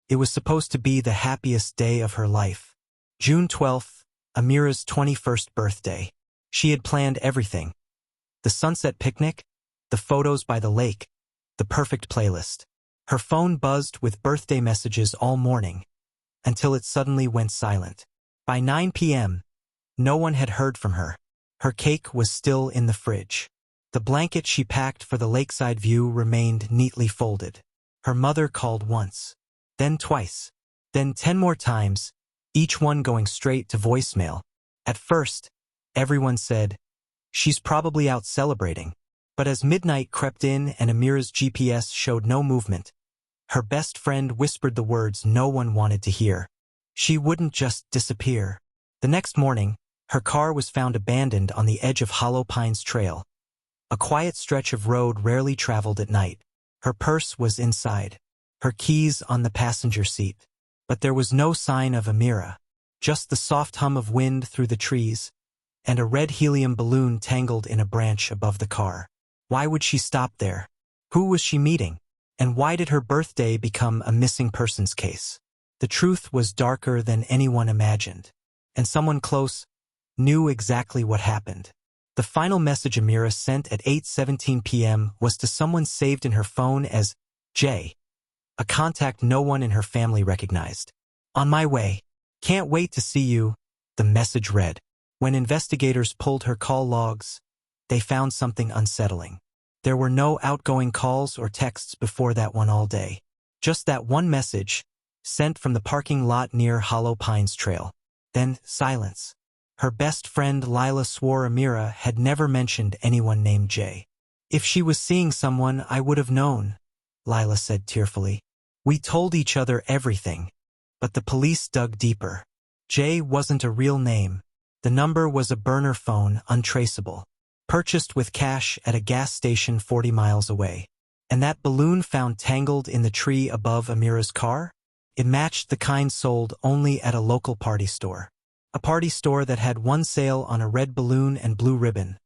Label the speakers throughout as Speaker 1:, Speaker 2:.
Speaker 1: It was supposed to be the happiest day of her life. June 12th, Amira's 21st birthday. She had planned everything. The sunset picnic, the photos by the lake, the perfect playlist. Her phone buzzed with birthday messages all morning, until it suddenly went silent. By 9 p.m., no one had heard from her. Her cake was still in the fridge. The blanket she packed for the lakeside view remained neatly folded. Her mother called once, then twice, then 10 more times, each one going straight to voicemail. At first, everyone said, "She's probably out celebrating." But as midnight crept in and Amira's GPS showed no movement, her best friend whispered the words no one wanted to hear. She wouldn't just disappear. The next morning, her car was found abandoned on the edge of Hollow Pines Trail, a quiet stretch of road rarely traveled at night. Her purse was inside, her keys on the passenger seat. But there was no sign of Amira, just the soft hum of wind through the trees, and a red helium balloon tangled in a branch above the car. Why would she stop there? Who was she meeting? And why did her birthday become a missing persons case? The truth was darker than anyone imagined, and someone close knew exactly what happened. The final message Amira sent at 8:17 p.m. was to someone saved in her phone as J, a contact no one in her family recognized. "On my way. Can't wait to see you," the message read. When investigators pulled her call logs, they found something unsettling. There were no outgoing calls or texts before that one all day. Just that one message, sent from the parking lot near Hollow Pines Trail. Then silence. Her best friend Lila swore Amira had never mentioned anyone named Jay. "If she was seeing someone, I would have known," Lila said tearfully. "We told each other everything." But the police dug deeper. Jay wasn't a real name. The number was a burner phone, untraceable, purchased with cash at a gas station 40 miles away. And that balloon found tangled in the tree above Amira's car? It matched the kind sold only at a local party store. A party store that had one sale on a red balloon and blue ribbon,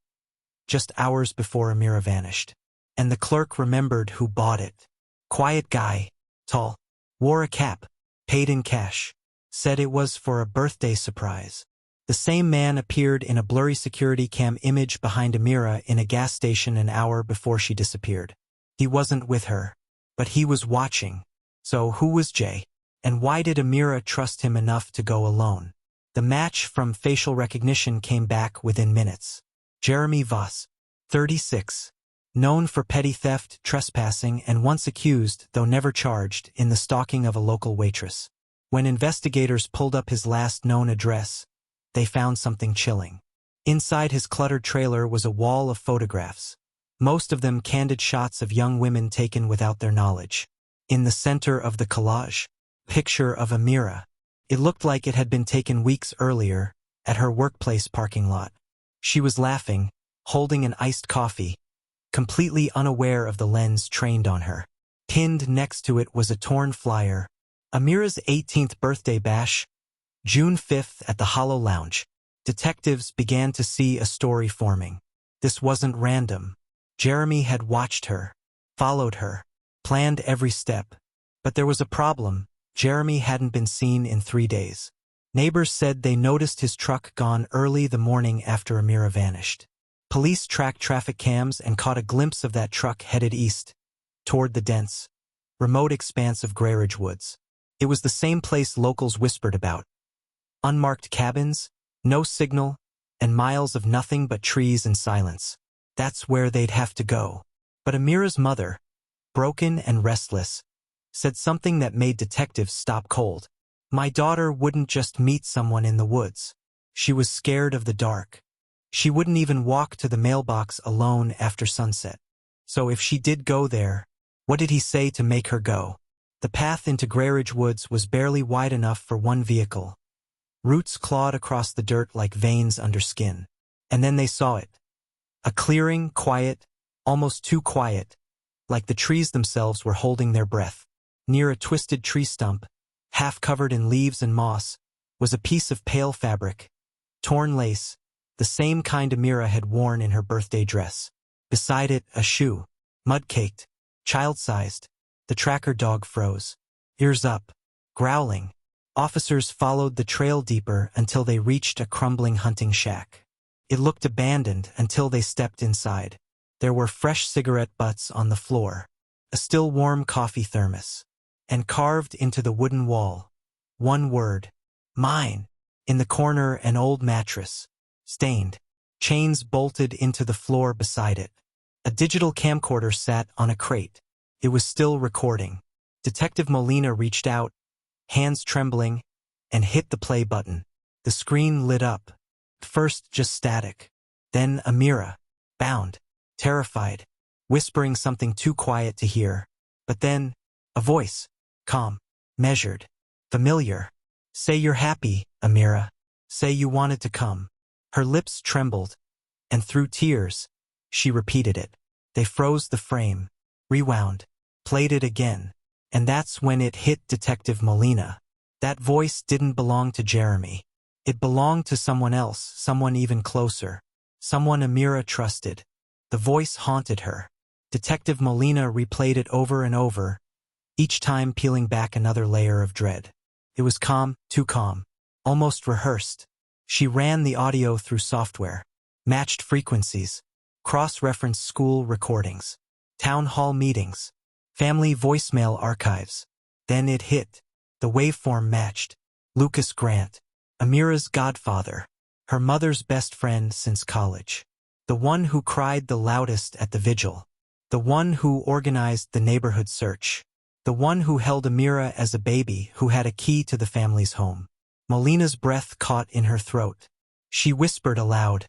Speaker 1: just hours before Amira vanished. And the clerk remembered who bought it. Quiet guy, tall, wore a cap, paid in cash, said it was for a birthday surprise. The same man appeared in a blurry security cam image behind Amira in a gas station an hour before she disappeared. He wasn't with her, but he was watching. So who was Jay? And why did Amira trust him enough to go alone? The match from facial recognition came back within minutes. Jeremy Voss, 36, known for petty theft, trespassing, and once accused, though never charged, in the stalking of a local waitress. When investigators pulled up his last known address, they found something chilling. Inside his cluttered trailer was a wall of photographs, most of them candid shots of young women taken without their knowledge. In the center of the collage, picture of Amira. It looked like it had been taken weeks earlier, at her workplace parking lot. She was laughing, holding an iced coffee, completely unaware of the lens trained on her. Pinned next to it was a torn flyer. Amira's 18th birthday bash, June 5th at the Hollow Lounge. Detectives began to see a story forming. This wasn't random. Jeremy had watched her, followed her, planned every step. But there was a problem. Jeremy hadn't been seen in 3 days. Neighbors said they noticed his truck gone early the morning after Amira vanished. Police tracked traffic cams and caught a glimpse of that truck headed east, toward the dense, remote expanse of Grayridge Woods. It was the same place locals whispered about. Unmarked cabins, no signal, and miles of nothing but trees and silence. That's where they'd have to go. But Amira's mother, broken and restless, said something that made detectives stop cold. "My daughter wouldn't just meet someone in the woods. She was scared of the dark. She wouldn't even walk to the mailbox alone after sunset. So if she did go there, what did he say to make her go?" The path into Grayridge Woods was barely wide enough for one vehicle. Roots clawed across the dirt like veins under skin. And then they saw it. A clearing, quiet, almost too quiet, like the trees themselves were holding their breath. Near a twisted tree stump, half covered in leaves and moss, was a piece of pale fabric, torn lace, the same kind Amira had worn in her birthday dress. Beside it, a shoe, mud-caked, child-sized. The tracker dog froze, ears up, Growling, officers followed the trail deeper until they reached a crumbling hunting shack. It looked abandoned until they stepped inside. There were fresh cigarette butts on the floor, a still warm coffee thermos, and carved into the wooden wall, one word, mine. In the corner, an old mattress, stained, chains bolted into the floor beside it. A digital camcorder sat on a crate. It was still recording. Detective Molina reached out, hands trembling, and hit the play button. The screen lit up. First just static. Then Amira, bound, terrified, whispering something too quiet to hear. But then, a voice, calm, measured, familiar. Say you're happy, Amira. Say you wanted to come. Her lips trembled, and through tears, she repeated it. They froze the frame, rewound, played it again. And that's when it hit Detective Molina. That voice didn't belong to Jeremy. It belonged to someone else, someone even closer. Someone Amira trusted. The voice haunted her. Detective Molina replayed it over and over, each time peeling back another layer of dread. It was calm, too calm, almost rehearsed. She ran the audio through software, matched frequencies, cross-referenced school recordings, town hall meetings, family voicemail archives. Then it hit. The waveform matched. Lucas Grant, Amira's godfather, her mother's best friend since college. The one who cried the loudest at the vigil. The one who organized the neighborhood search. The one who held Amira as a baby, who had a key to the family's home. Molina's breath caught in her throat. She whispered aloud,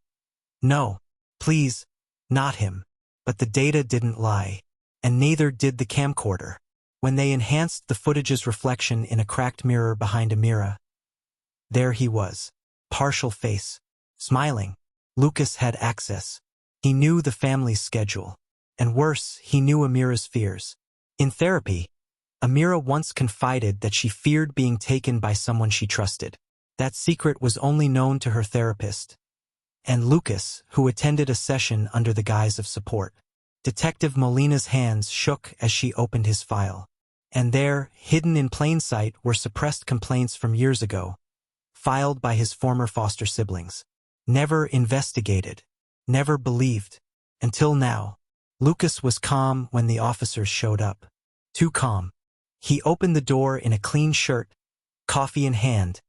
Speaker 1: "No, please, not him." But the data didn't lie, and neither did the camcorder. When they enhanced the footage's reflection in a cracked mirror behind Amira, there he was, partial face, smiling. Lucas had access. He knew the family's schedule. And worse, he knew Amira's fears. In therapy, Amira once confided that she feared being taken by someone she trusted. That secret was only known to her therapist and Lucas, who attended a session under the guise of support. Detective Molina's hands shook as she opened his file. And there, hidden in plain sight, were suppressed complaints from years ago, filed by his former foster siblings. Never investigated, never believed. Until now. Lucas was calm when the officers showed up. Too calm. He opened the door in a clean shirt, coffee in hand,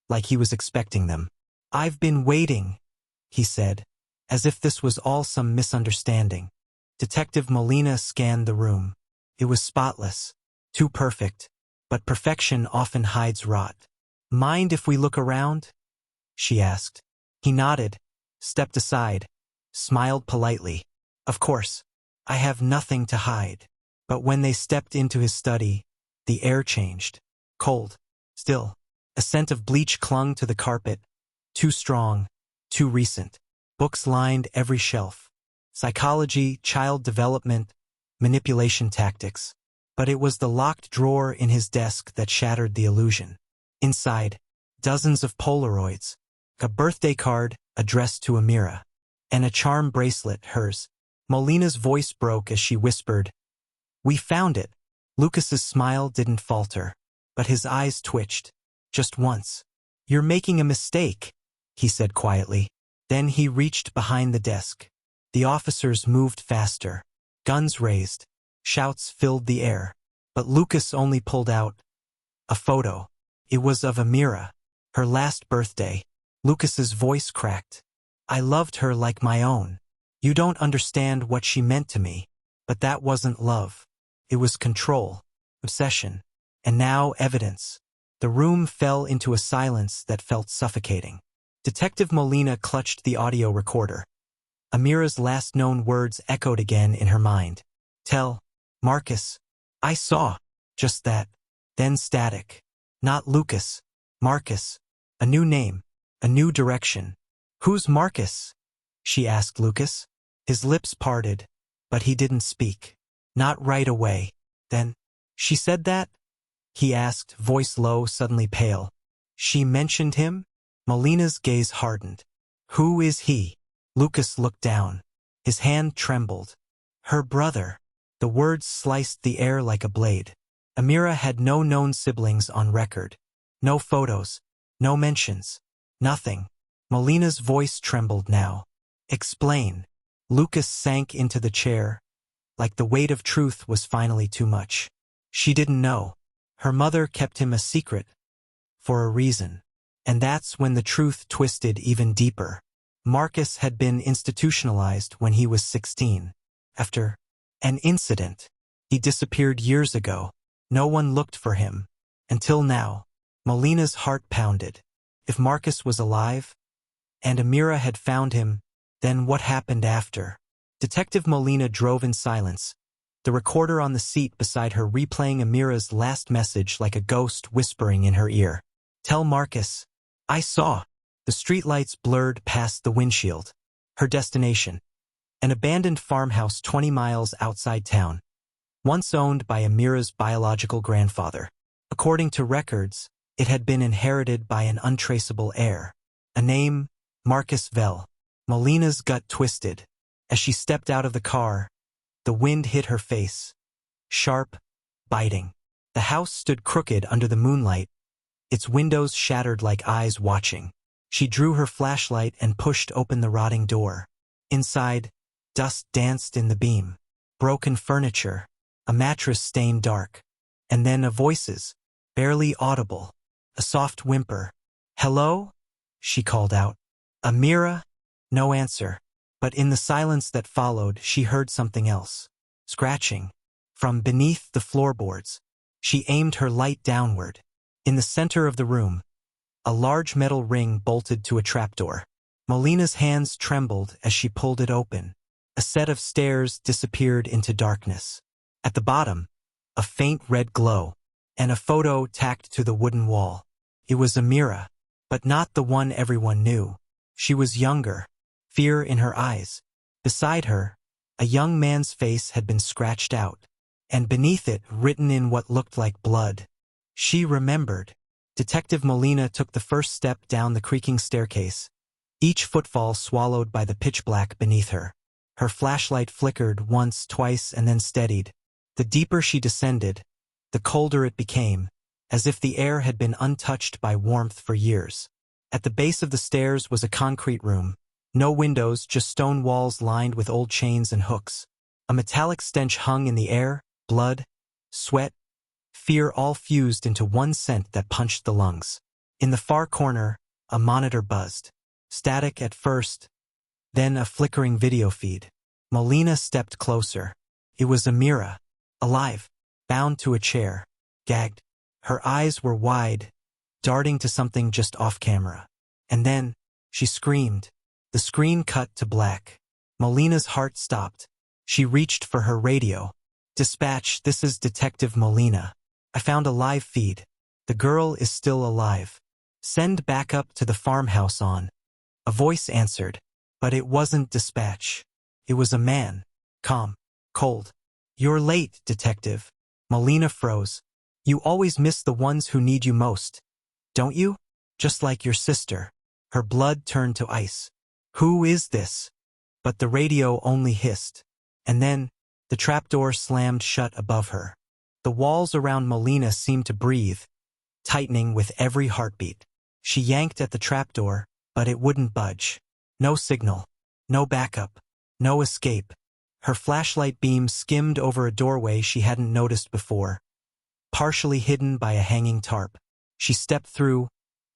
Speaker 1: like he was expecting them. "I've been waiting," he said, as if this was all some misunderstanding. Detective Molina scanned the room. It was spotless, too perfect, but perfection often hides rot. "Mind if we look around?" she asked. He nodded, stepped aside, smiled politely. "Of course, I have nothing to hide." But when they stepped into his study, the air changed. Cold, still. A scent of bleach clung to the carpet, too strong, too recent. Books lined every shelf. Psychology, child development, manipulation tactics. But it was the locked drawer in his desk that shattered the illusion. Inside, dozens of Polaroids, a birthday card addressed to Amira, and a charm bracelet, hers. Molina's voice broke as she whispered, "We found it." Lucas's smile didn't falter, but his eyes twitched. Just once. "You're making a mistake," he said quietly. Then he reached behind the desk. The officers moved faster. Guns raised. Shouts filled the air. But Lucas only pulled out a photo. It was of Amira, her last birthday. Lucas's voice cracked. "I loved her like my own. You don't understand what she meant to me." But that wasn't love. It was control, obsession, and now evidence. The room fell into a silence that felt suffocating. Detective Molina clutched the audio recorder. Amira's last known words echoed again in her mind. "Tell Marcus. I saw." Just that. Then static. Not Lucas. Marcus. A new name. A new direction. "Who's Marcus?" she asked Lucas. His lips parted, but he didn't speak. Not right away. Then, "She said that?" he asked, voice low, suddenly pale. "She mentioned him?" Molina's gaze hardened. "Who is he?" Lucas looked down. His hand trembled. "Her brother." The words sliced the air like a blade. Amira had no known siblings on record. No photos. No mentions. Nothing. Molina's voice trembled now. Explain. Lucas sank into the chair, like the weight of truth was finally too much. She didn't know. Her mother kept him a secret. For a reason. And that's when the truth twisted even deeper. Marcus had been institutionalized when he was 16. After an incident. He disappeared years ago. No one looked for him. Until now. Molina's heart pounded. If Marcus was alive, and Amira had found him, then what happened after? Detective Molina drove in silence, the recorder on the seat beside her replaying Amira's last message like a ghost whispering in her ear. Tell Marcus. I saw. The streetlights blurred past the windshield. Her destination. An abandoned farmhouse 20 miles outside town. Once owned by Amira's biological grandfather. According to records, it had been inherited by an untraceable heir. A name, Marcus Vell. Molina's gut twisted. As she stepped out of the car, the wind hit her face. Sharp, biting. The house stood crooked under the moonlight, its windows shattered like eyes watching. She drew her flashlight and pushed open the rotting door. Inside, dust danced in the beam. Broken furniture, a mattress stained dark. And then voices, barely audible. A soft whimper. Hello? She called out. Amira? No answer. But in the silence that followed, she heard something else. Scratching. From beneath the floorboards. She aimed her light downward. In the center of the room, a large metal ring bolted to a trapdoor. Molina's hands trembled as she pulled it open. A set of stairs disappeared into darkness. At the bottom, a faint red glow, and a photo tacked to the wooden wall. It was Amira, but not the one everyone knew. She was younger, fear in her eyes. Beside her, a young man's face had been scratched out, and beneath it, written in what looked like blood. She remembered. Detective Molina took the first step down the creaking staircase, each footfall swallowed by the pitch black beneath her. Her flashlight flickered once, twice, and then steadied. The deeper she descended, the colder it became, as if the air had been untouched by warmth for years. At the base of the stairs was a concrete room. No windows, just stone walls lined with old chains and hooks. A metallic stench hung in the air, blood, sweat, fear all fused into one scent that punched the lungs. In the far corner, a monitor buzzed. Static at first, then a flickering video feed. Molina stepped closer. It was Amira, alive, bound to a chair, gagged. Her eyes were wide, darting to something just off camera. And then, she screamed. The screen cut to black. Molina's heart stopped. She reached for her radio. Dispatch, this is Detective Molina. I found a live feed. The girl is still alive. Send backup to the farmhouse on. A voice answered, but it wasn't dispatch. It was a man. Calm. Cold. You're late, Detective. Molina froze. You always miss the ones who need you most. Don't you? Just like your sister. Her blood turned to ice. Who is this? But the radio only hissed. And then, the trapdoor slammed shut above her. The walls around Molina seemed to breathe, tightening with every heartbeat. She yanked at the trapdoor, but it wouldn't budge. No signal. No backup. No escape. Her flashlight beam skimmed over a doorway she hadn't noticed before, partially hidden by a hanging tarp. She stepped through,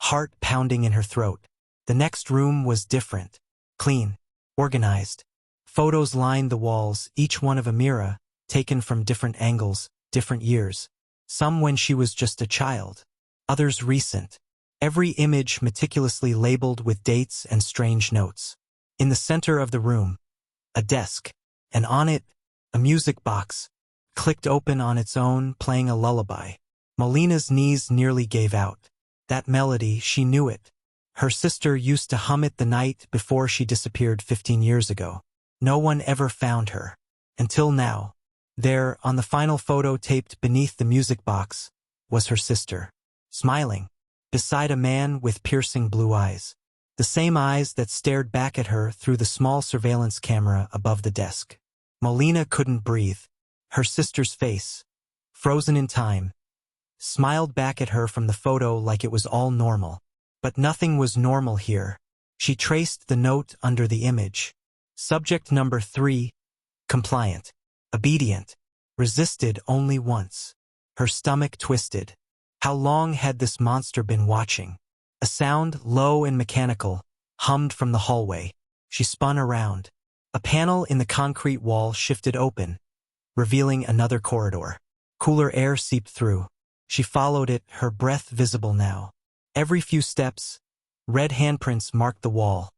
Speaker 1: heart pounding in her throat. The next room was different. Clean. Organized. Photos lined the walls, each one of Amira, taken from different angles, different years. Some when she was just a child. Others recent. Every image meticulously labeled with dates and strange notes. In the center of the room, a desk, and on it, a music box, clicked open on its own, playing a lullaby. Molina's knees nearly gave out. That melody, she knew it. Her sister used to hum it the night before she disappeared 15 years ago. No one ever found her. Until now. There, on the final photo taped beneath the music box, was her sister. Smiling. Beside a man with piercing blue eyes. The same eyes that stared back at her through the small surveillance camera above the desk. Molina couldn't breathe. Her sister's face. frozen in time, smiled back at her from the photo like it was all normal. But nothing was normal here. She traced the note under the image. Subject number 3, compliant, obedient, resisted only once. Her stomach twisted. How long had this monster been watching? A sound, low and mechanical, hummed from the hallway. She spun around. A panel in the concrete wall shifted open, revealing another corridor. Cooler air seeped through. She followed it, her breath visible now. Every few steps, red handprints marked the wall.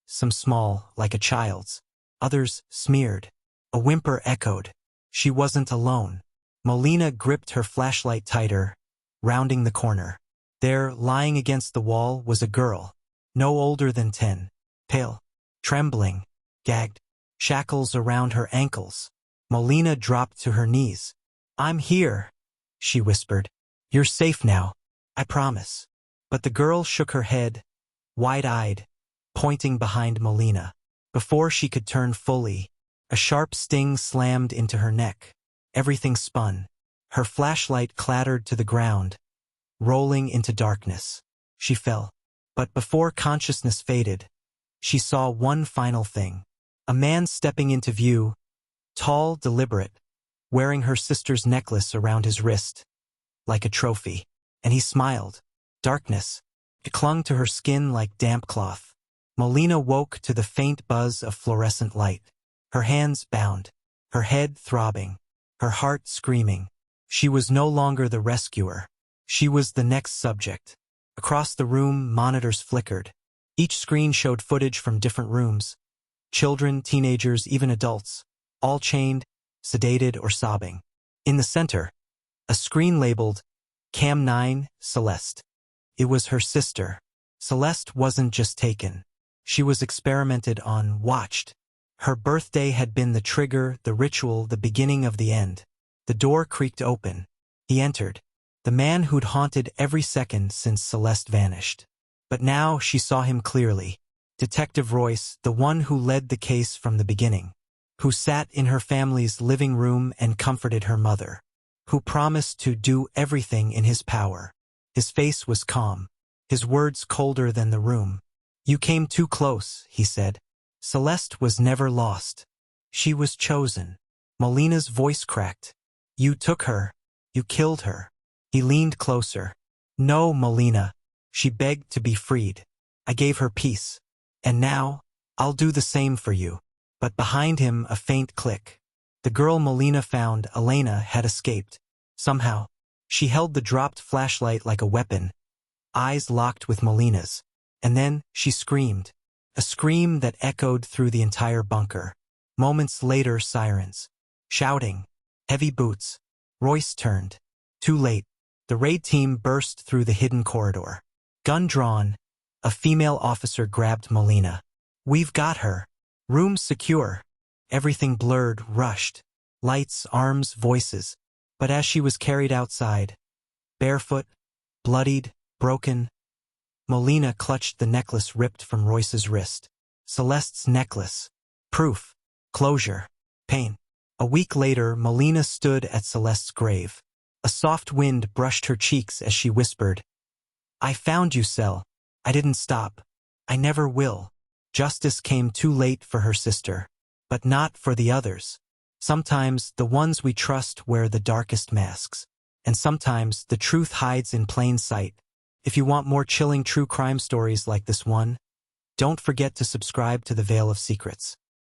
Speaker 1: Some small, like a child's. Others smeared. A whimper echoed. She wasn't alone. Molina gripped her flashlight tighter, rounding the corner. There, lying against the wall, was a girl, no older than 10, pale, trembling, gagged, shackles around her ankles. Molina dropped to her knees. "I'm here," she whispered. "You're safe now, I promise." But the girl shook her head, wide-eyed, pointing behind Molina. Before she could turn fully, a sharp sting slammed into her neck. Everything spun. Her flashlight clattered to the ground, rolling into darkness. She fell. But before consciousness faded, she saw one final thing. A man stepping into view, tall, deliberate, wearing her sister's necklace around his wrist, like a trophy. And he smiled. Darkness. It clung to her skin like damp cloth. Molina woke to the faint buzz of fluorescent light. Her hands bound, her head throbbing, her heart screaming. She was no longer the rescuer. She was the next subject. Across the room, monitors flickered. Each screen showed footage from different rooms. Children, teenagers, even adults, all chained, sedated, or sobbing. In the center, a screen labeled Cam 9, Celeste. It was her sister. Celeste wasn't just taken. She was experimented on, watched. Her birthday had been the trigger, the ritual, the beginning of the end. The door creaked open. He entered. The man who'd haunted every second since Celeste vanished. But now she saw him clearly. Detective Royce, the one who led the case from the beginning. Who sat in her family's living room and comforted her mother. Who promised to do everything in his power. His face was calm. His words colder than the room. "You came too close," he said. "Celeste was never lost. She was chosen." Molina's voice cracked. "You took her. You killed her." He leaned closer. "No, Molina." She begged to be freed. "I gave her peace. And now, I'll do the same for you." But behind him, a faint click. The girl Molina found, Elena, had escaped. Somehow. She held the dropped flashlight like a weapon, eyes locked with Molina's. And then, she screamed. A scream that echoed through the entire bunker. Moments later, sirens. Shouting. Heavy boots. Royce turned. Too late. The raid team burst through the hidden corridor. Gun drawn, a female officer grabbed Molina. "We've got her. Room secure." Everything blurred, rushed. Lights, arms, voices. But as she was carried outside, barefoot, bloodied, broken, Molina clutched the necklace ripped from Royce's wrist. Celeste's necklace. Proof. Closure. Pain. A week later, Molina stood at Celeste's grave. A soft wind brushed her cheeks as she whispered, "I found you, Cel. I didn't stop. I never will." Justice came too late for her sister. But not for the others. Sometimes the ones we trust wear the darkest masks. And sometimes the truth hides in plain sight. If you want more chilling true crime stories like this one, don't forget to subscribe to the Veil of Secrets.